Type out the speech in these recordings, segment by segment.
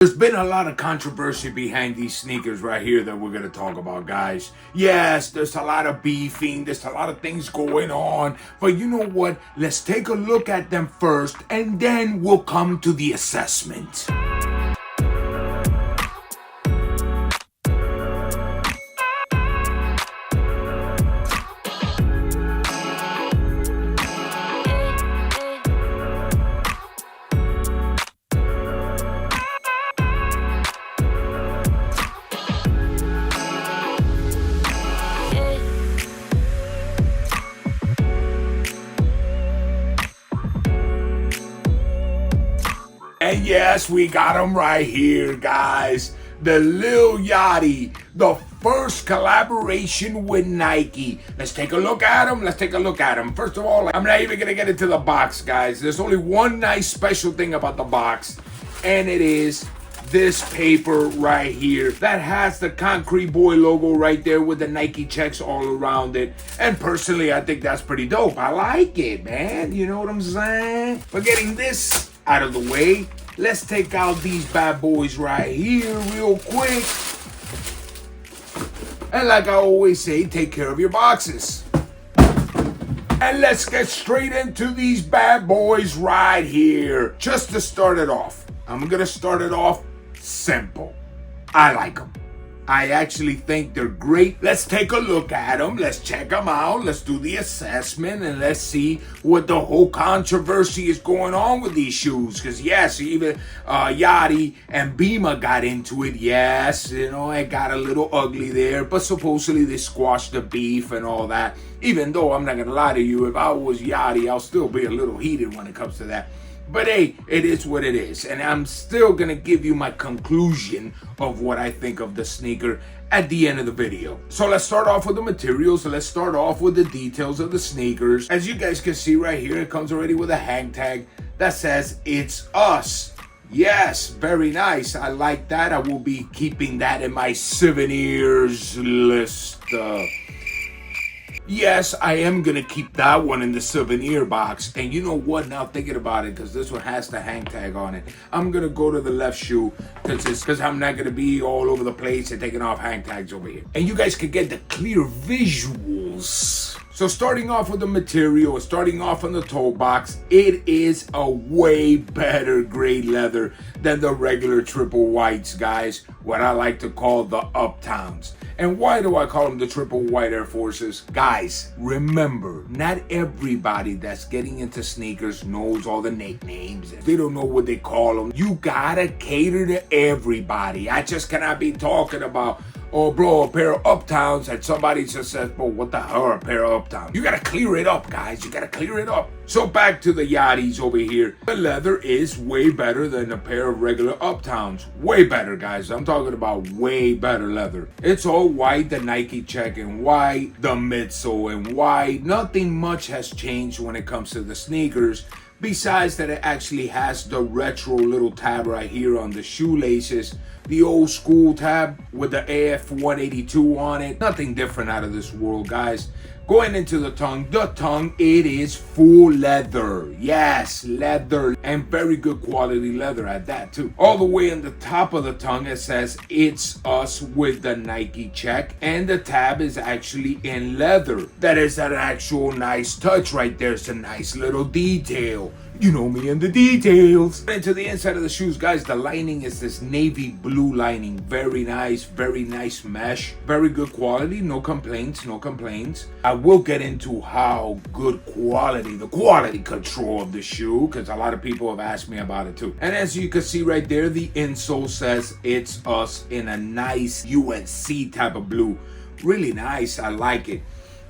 There's been a lot of controversy behind these sneakers right here that we're going to talk about, guys. Yes, there's a lot of beefing, there's a lot of things going on, but you know what? Let's take a look at them first, and then we'll come to the assessment. And yes, we got them right here, guys. The LiL Yachty, the first collaboration with Nike. Let's take a look at them. First of all, I'm not even gonna get into the box, guys. There's only one nice special thing about the box, and it is this paper right here that has the Concrete Boy logo right there with the Nike checks all around it. And personally, I think that's pretty dope. I like it, man. You know what I'm saying? But getting this out of the way, let's take out these bad boys right here real quick. And like I always say, take care of your boxes. And let's get straight into these bad boys right here. Just to start it off, I'm gonna start it off simple. I like them. I actually think they're great. Let's take a look at them. Let's check them out. Let's do the assessment and let's see what the whole controversy is going on with these shoes. Because yes, even Yachty and Bima got into it. Yes, you know, it got a little ugly there, but supposedly they squashed the beef and all that. Even though I'm not gonna lie to you, if I was Yachty, I'll still be a little heated when it comes to that. But hey, it is what it is. And I'm still gonna give you my conclusion of what I think of the sneaker at the end of the video. So let's start off with the materials. Let's start off with the details of the sneakers. As you guys can see right here, it comes already with a hang tag that says "It's Us." Yes, very nice. I like that. I will be keeping that in my souvenirs list. Yes, I am gonna keep that one in the souvenir box. And you know what? Now thinking about it, because this one has the hang tag on it, I'm gonna go to the left shoe because I'm not gonna be all over the place and taking off hang tags over here. And you guys can get the clear visuals. So starting off with the material, starting off on the toe box, it is a way better grade leather than the regular triple whites, guys. What I like to call the Uptowns. And why do I call them the triple white Air Forces? Guys, remember, not everybody that's getting into sneakers knows all the nicknames. They don't know what they call them. You gotta cater to everybody. I just cannot be talking about, oh bro, a pair of Uptowns, and somebody just says, bro, what the hell are a pair of Uptowns? You gotta clear it up, guys. You gotta clear it up. So back to the Yachties over here. The leather is way better than a pair of regular Uptowns. Way better, guys. I'm talking about way better leather. It's all white, the Nike check and white, the midsole and white. Nothing much has changed when it comes to the sneakers. Besides that, it actually has the retro little tab right here on the shoelaces. The old school tab with the AF 182 on it. Nothing different out of this world, guys. Going into the tongue, it is full leather. Yes, leather, and very good quality leather at that too. All the way in the top of the tongue, it says "It's Us" with the Nike check, and the tab is actually in leather. That is an actual nice touch right there. It's a nice little detail. You know me and the details. Into the inside of the shoes, guys, the lining is this navy blue lining. Very nice mesh. Very good quality. No complaints. I will get into how good quality, the quality control of the shoe, because a lot of people have asked me about it too. And as you can see right there, the insole says "It's Us" in a nice UNC type of blue. Really nice. I like it.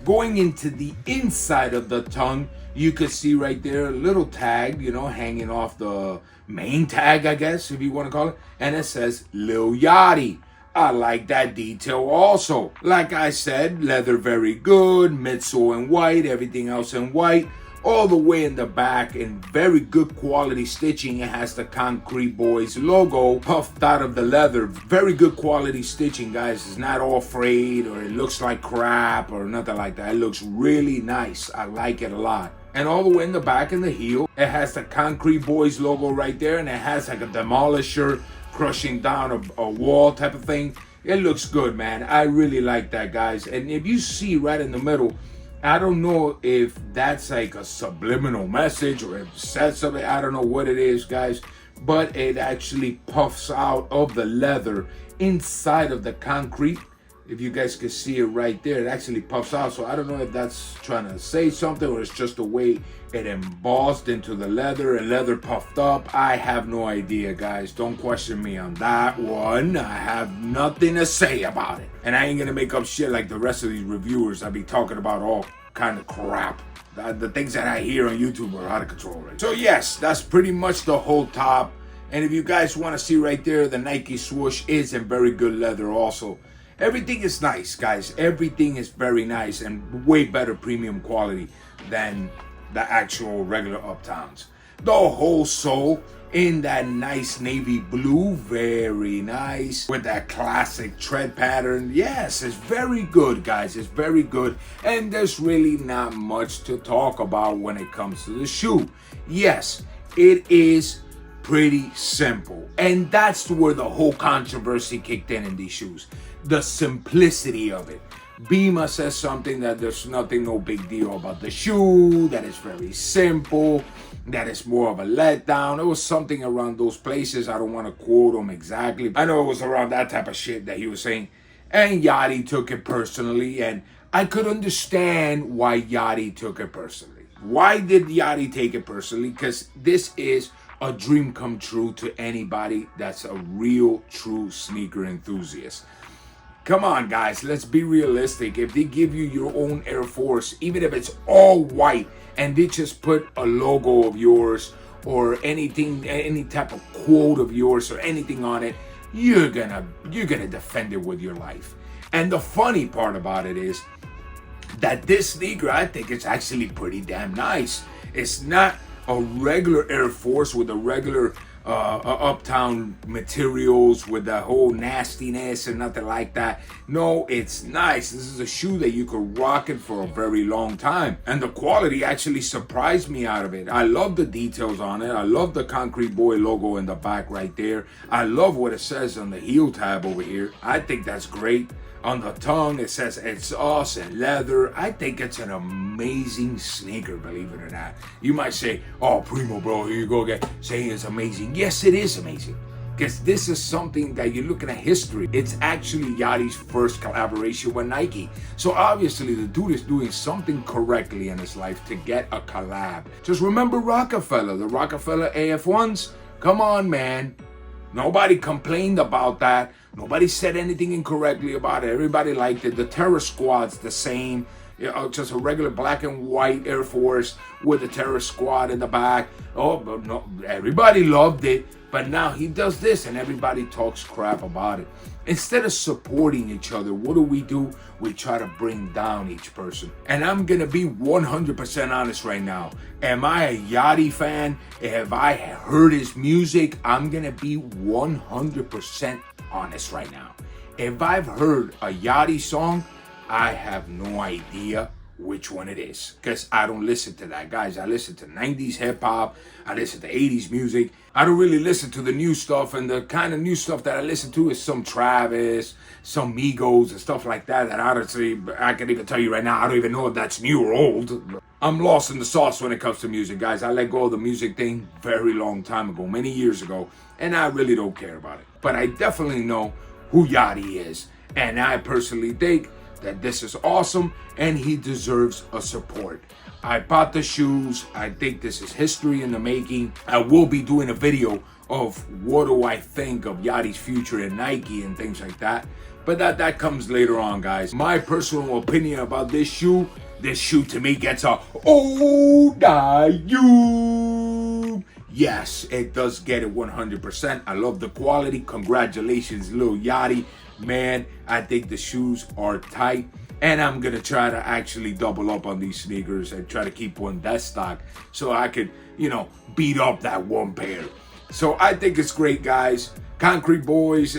Going into the inside of the tongue, you can see right there a little tag, you know, hanging off the main tag, I guess, if you want to call it. And it says LiL Yachty. I like that detail also. Like I said, leather very good, midsole in white, everything else in white. All the way in the back in very good quality stitching. It has the Concrete Boys logo puffed out of the leather. Very good quality stitching, guys. It's not all frayed or it looks like crap or nothing like that. It looks really nice. I like it a lot. And all the way in the back in the heel, it has the Concrete Boys logo right there, and it has like a Demolisher crushing down a wall type of thing. It looks good, man. I really like that, guys. And if you see right in the middle, I don't know if that's like a subliminal message or it says something. I don't know what it is, guys. But it actually puffs out of the leather inside of the concrete. If you guys can see it right there, it actually puffs out. So I don't know if that's trying to say something or it's just the way it embossed into the leather and leather puffed up. I have no idea, guys. Don't question me on that one. I have nothing to say about it. And I ain't gonna make up shit like the rest of these reviewers. I be talking about all kind of crap. The things that I hear on YouTube are out of control. Right? So yes, that's pretty much the whole top. And if you guys want to see right there, the Nike swoosh is in very good leather also. Everything is nice, guys. Everything is very nice and way better premium quality than the actual regular Uptowns. The whole sole in that nice navy blue, very nice, with that classic tread pattern. Yes, it's very good, guys. It's very good. And there's really not much to talk about when it comes to the shoe. Yes, it is pretty simple. And that's where the whole controversy kicked in these shoes. The simplicity of it. Bima says something that there's nothing, no big deal about the shoe, that it's very simple, that it's more of a letdown. It was something around those places. I don't want to quote him exactly. I know it was around that type of shit that he was saying. And Yachty took it personally, and I could understand why Yachty took it personally. Why did Yachty take it personally? Because this is a dream come true to anybody that's a real, true sneaker enthusiast. Come on, guys, let's be realistic. If they give you your own Air Force, even if it's all white, and they just put a logo of yours or anything, any type of quote of yours or anything on it, you're gonna defend it with your life. And the funny part about it is that this sneaker, I think it's actually pretty damn nice. It's not a regular Air Force with a regular Uptown materials with the whole nastiness and nothing like that. No, it's nice. This is a shoe that you could rock it for a very long time. And the quality actually surprised me out of it. I love the details on it. I love the Concrete Boy logo in the back right there. I love what it says on the heel tab over here. I think that's great. On the tongue, it says it's us and leather. I think it's an amazing sneaker, believe it or not. You might say, oh, Primo, bro, here you go again, saying it's amazing. Yes, it is amazing. Because this is something that you're looking at history. It's actually Yachty's first collaboration with Nike. So obviously the dude is doing something correctly in his life to get a collab. Just remember Rockefeller, the Rockefeller AF1s. Come on, man. Nobody complained about that. Nobody said anything incorrectly about it. Everybody liked it. The Terror Squad's the same. You know, just a regular black and white Air Force with the Terror Squad in the back. Oh, but no, everybody loved it. But now he does this and everybody talks crap about it. Instead of supporting each other, what do? We try to bring down each person. And I'm going to be 100% honest right now. Am I a Yachty fan? Have I heard his music? I'm going to be 100% honest right now. If I've heard a Yachty song, I have no idea which one it is, because I don't listen to that, guys. I listen to 90s hip-hop, I listen to 80s music. I don't really listen to the new stuff, and the kind of new stuff that I listen to is some Travis, some Migos and stuff like that, that honestly, I can even tell you right now, I don't even know if that's new or old. I'm lost in the sauce when it comes to music, guys. I let go of the music thing very long time ago, many years ago, and I really don't care about it. But I definitely know who Yachty is, and I personally think that this is awesome and he deserves a support. I bought the shoes. I think this is history in the making. I will be doing a video of what do I think of Yachty's future in Nike and things like that. But that comes later on, guys. My personal opinion about this shoe to me gets a you. Yes, it does get it 100%. I love the quality. Congratulations, LiL Yachty. Man, I think the shoes are tight. And I'm going to try to actually double up on these sneakers and try to keep one that stock so I could, beat up that one pair. So I think it's great, guys. Concrete Boys,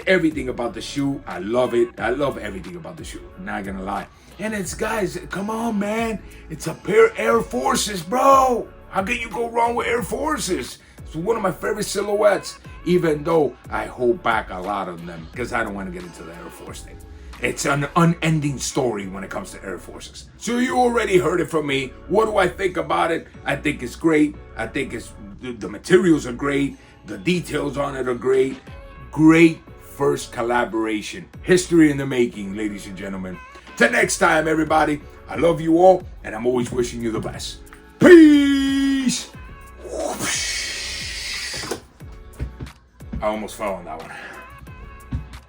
everything about the shoe, I love it. I love everything about the shoe, not going to lie. And it's, guys, come on, man. It's a pair of Air Forces, bro. How can you go wrong with Air Forces? It's one of my favorite silhouettes, even though I hold back a lot of them because I don't want to get into the Air Force thing. It's an unending story when it comes to Air Forces. So you already heard it from me. What do I think about it? I think it's great. I think the materials are great. The details on it are great. Great first collaboration. History in the making, ladies and gentlemen. Till next time, everybody. I love you all, and I'm always wishing you the best. Peace! I almost fell on that one.